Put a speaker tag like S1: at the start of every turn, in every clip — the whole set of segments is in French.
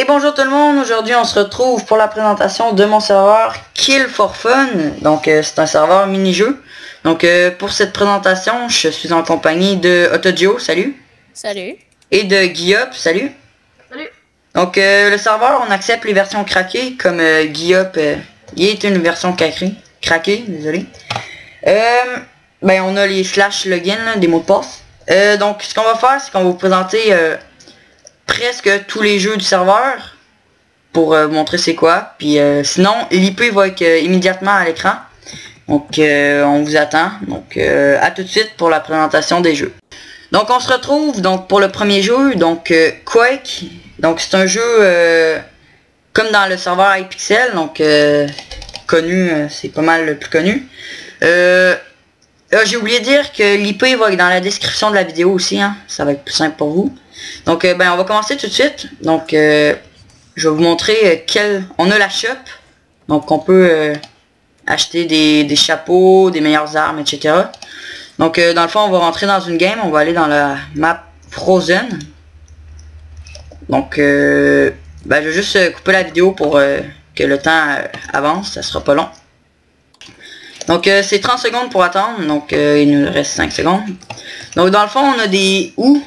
S1: Et bonjour tout le monde, aujourd'hui on se retrouve pour la présentation de mon serveur Kill for Fun. Donc c'est un serveur mini-jeu. Donc pour cette présentation, je suis en compagnie de Autodio, salut.
S2: Salut.
S1: Et de Guillaume, salut.
S2: Salut.
S1: Donc le serveur, on accepte les versions craquées, comme Guillaume, il est une version craquée, désolé. Ben on a les slash login, là, des mots de passe. Donc ce qu'on va faire, c'est qu'on va vous présenter presque tous les jeux du serveur pour vous montrer c'est quoi. Puis sinon l'IP va être immédiatement à l'écran. Donc on vous attend. Donc à tout de suite pour la présentation des jeux. Donc on se retrouve donc pour le premier jeu, donc Quake. Donc c'est un jeu comme dans le serveur iPixel, donc connu, c'est pas mal le plus connu. J'ai oublié de dire que l'IP va être dans la description de la vidéo aussi, hein. Ça va être plus simple pour vous. Donc ben on va commencer tout de suite. Donc je vais vous montrer on a la shop. Donc on peut acheter des chapeaux, des meilleures armes, etc. Donc dans le fond on va rentrer dans une game. On va aller dans la map Frozen. Donc ben, je vais juste couper la vidéo pour que le temps avance. Ça sera pas long. Donc c'est 30 secondes pour attendre. Donc il nous reste 5 secondes. Donc dans le fond on a des ou.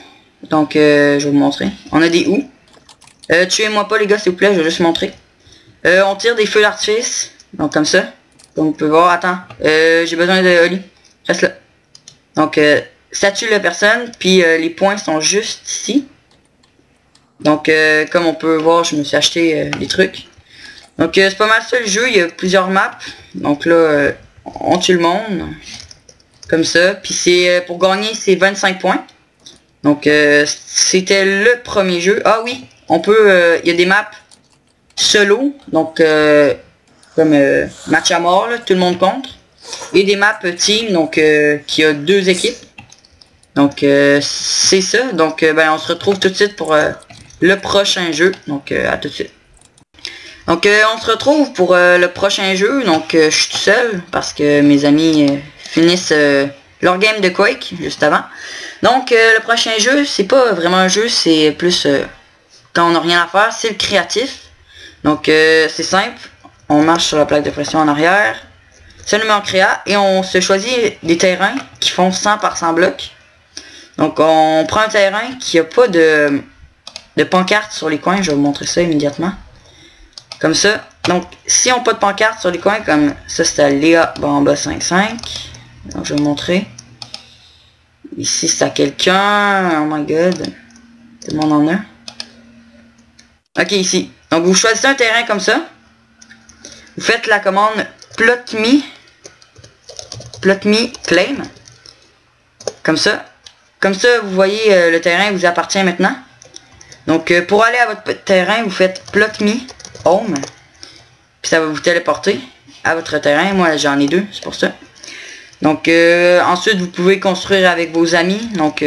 S1: Donc je vais vous montrer. On a des ou. Tuez-moi pas les gars s'il vous plaît, je vais juste montrer. On tire des feux d'artifice. Donc comme ça. Comme vous pouvez voir, attends. J'ai besoin de Oli. Reste là. Donc ça tue la personne. Puis les points sont juste ici. Donc comme on peut voir, je me suis acheté des trucs. Donc c'est pas mal ça le jeu, il y a plusieurs maps. Donc là on tue le monde. Comme ça. Puis c'est pour gagner c'est 25 points. Donc c'était le premier jeu. Ah oui, on peut, il y a des maps solo, donc comme match à mort, là, tout le monde contre. Et des maps team, donc qui a 2 équipes. Donc c'est ça. Donc ben on se retrouve tout de suite pour le prochain jeu. Donc à tout de suite. Donc on se retrouve pour le prochain jeu. Donc je suis tout seul parce que mes amis finissent leur game de Quake juste avant. Donc le prochain jeu, c'est pas vraiment un jeu, c'est plus quand on n'a rien à faire, c'est le créatif. Donc c'est simple, on marche sur la plaque de pression en arrière, ça nous met en créa et on se choisit des terrains qui font 100 par 100 blocs. Donc on prend un terrain qui a pas de pancarte sur les coins, je vais vous montrer ça immédiatement. Comme ça. Donc si on n'a pas de pancarte sur les coins, comme ça c'est à Léa Bamba 55. Donc je vais vous montrer. Ici c'est à quelqu'un. Oh my god. Tout le monde en a. Ok ici. Donc vous choisissez un terrain comme ça. Vous faites la commande plot me claim. Comme ça. Comme ça vous voyez le terrain vous appartient maintenant. Donc pour aller à votre terrain vous faites plot me home. Puis ça va vous téléporter à votre terrain. Moi j'en ai 2, c'est pour ça. Donc ensuite vous pouvez construire avec vos amis. Donc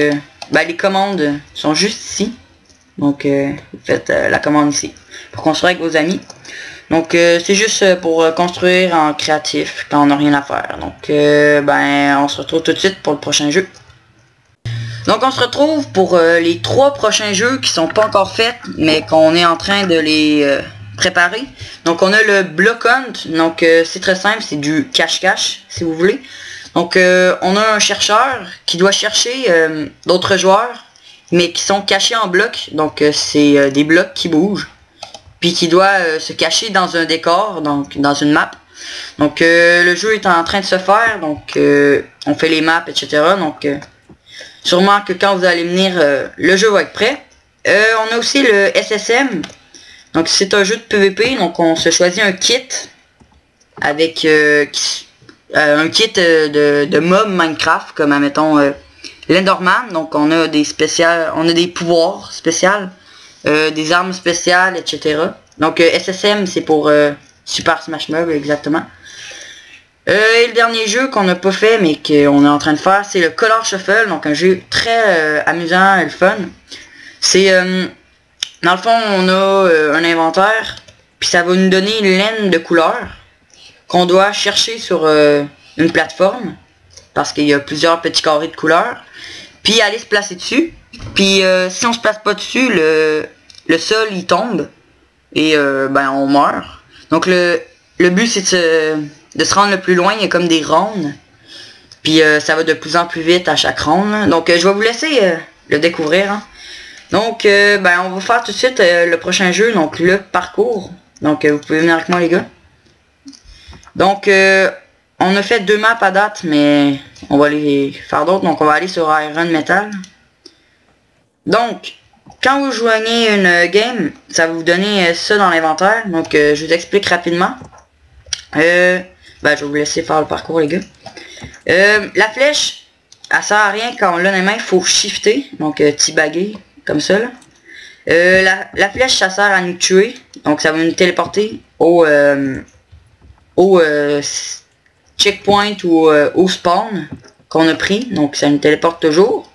S1: ben, les commandes sont juste ici. Donc vous faites la commande ici pour construire avec vos amis. Donc c'est juste pour construire en créatif quand on n'a rien à faire. Donc ben on se retrouve tout de suite pour le prochain jeu. Donc on se retrouve pour les 3 prochains jeux qui sont pas encore faits mais qu'on est en train de les préparer. Donc on a le Block Hunt. Donc c'est très simple, c'est du cache-cache si vous voulez. Donc on a un chercheur qui doit chercher d'autres joueurs mais qui sont cachés en blocs. Donc c'est des blocs qui bougent. Puis qui doit se cacher dans un décor, donc dans une map. Donc le jeu est en train de se faire. Donc on fait les maps, etc. Donc sûrement que quand vous allez venir, le jeu va être prêt. On a aussi le SSM. Donc c'est un jeu de PVP. Donc on se choisit un kit avec un kit de mob Minecraft comme admettons l'Enderman. Donc on a des spéciales, on a des pouvoirs spéciaux, des armes spéciales, etc. Donc SSM c'est pour Super Smash Bros exactement. Et le dernier jeu qu'on n'a pas fait mais qu'on est en train de faire, c'est le Color Shuffle. Donc un jeu très amusant et le fun. C'est dans le fond on a un inventaire puis ça va nous donner une laine de couleurs qu'on doit chercher sur une plateforme parce qu'il y a plusieurs petits carrés de couleurs, puis aller se placer dessus. Puis si on se place pas dessus, le sol il tombe et ben on meurt. Donc le but c'est de se rendre le plus loin, il y a comme des rondes. Puis ça va de plus en plus vite à chaque ronde. Donc je vais vous laisser le découvrir. Hein. Donc ben on va faire tout de suite le prochain jeu, donc le parcours. Donc vous pouvez venir avec moi les gars. Donc on a fait 2 maps à date, mais on va les faire d'autres. Donc on va aller sur Iron Metal. Donc quand vous joignez une game, ça va vous donner ça dans l'inventaire. Donc je vous explique rapidement. Ben je vais vous laisser faire le parcours les gars. La flèche, elle sert à rien quand on l'a dans les mains, il faut shifter. Donc teabaguer, comme ça là. La flèche ça sert à nous tuer. Donc ça va nous téléporter au checkpoint ou au spawn qu'on a pris. Donc ça nous téléporte toujours.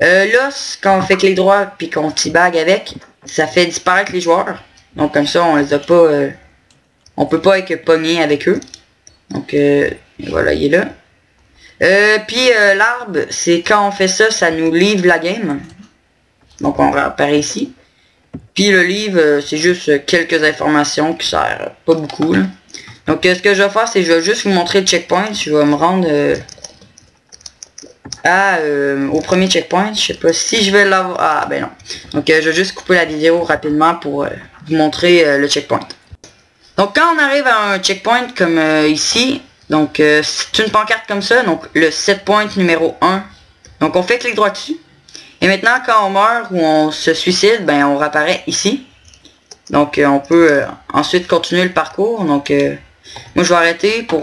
S1: L'os, quand on fait clic droit puis qu'on teabag avec, ça fait disparaître les joueurs. Donc comme ça on les a pas. On peut pas être pogné avec eux. Donc voilà, il est là. Puis l'arbre, c'est quand on fait ça, ça nous livre la game. Donc on réapparaît ici. Puis le livre, c'est juste quelques informations qui servent pas beaucoup. Là. Donc ce que je vais faire, c'est que je vais juste vous montrer le checkpoint. Je vais me rendre au premier checkpoint. Je sais pas si je vais l'avoir. Ah ben non. Donc je vais juste couper la vidéo rapidement pour vous montrer le checkpoint. Donc quand on arrive à un checkpoint comme ici, donc c'est une pancarte comme ça, donc le set point numéro 1. Donc on fait clic droit dessus. Et maintenant quand on meurt ou on se suicide, ben on réapparaît ici. Donc on peut ensuite continuer le parcours. Donc moi je vais arrêter pour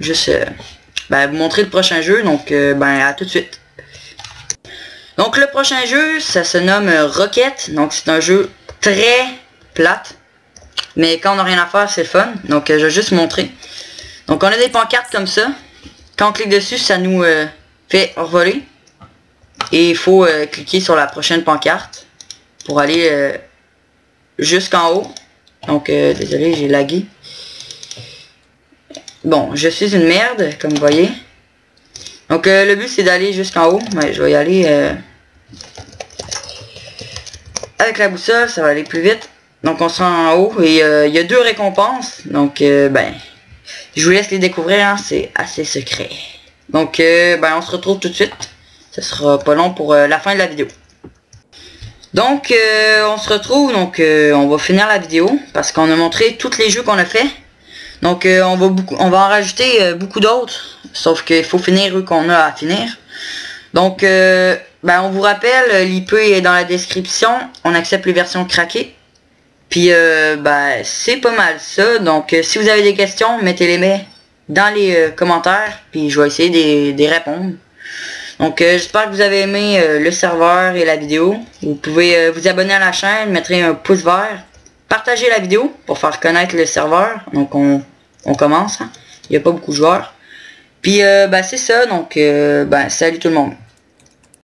S1: juste vous montrer le prochain jeu. Donc ben à tout de suite. Donc le prochain jeu, ça se nomme Rocket. Donc c'est un jeu très plate. Mais quand on n'a rien à faire, c'est le fun. Donc je vais juste montrer. Donc on a des pancartes comme ça. Quand on clique dessus, ça nous fait envoler. Et il faut cliquer sur la prochaine pancarte pour aller jusqu'en haut. Donc désolé, j'ai lagué. Bon, je suis une merde, comme vous voyez. Donc le but c'est d'aller jusqu'en haut. Mais je vais y aller avec la boussole, ça va aller plus vite. Donc on se rend en haut et il y a 2 récompenses. Donc ben je vous laisse les découvrir, hein, c'est assez secret. Donc ben on se retrouve tout de suite. Ce sera pas long pour la fin de la vidéo. Donc on se retrouve, donc on va finir la vidéo parce qu'on a montré tous les jeux qu'on a fait. Donc on va en rajouter beaucoup d'autres. Sauf qu'il faut finir eux qu'on a à finir. Donc ben on vous rappelle, l'IP est dans la description. On accepte les versions craquées. Puis ben c'est pas mal ça. Donc si vous avez des questions, mettez-les dans les commentaires. Puis je vais essayer d'y répondre. Donc j'espère que vous avez aimé le serveur et la vidéo. Vous pouvez vous abonner à la chaîne, mettre un pouce vert. Partagez la vidéo pour faire connaître le serveur. Donc on commence. Hein. Il n'y a pas beaucoup de joueurs. Puis ben c'est ça. Donc ben salut tout le monde.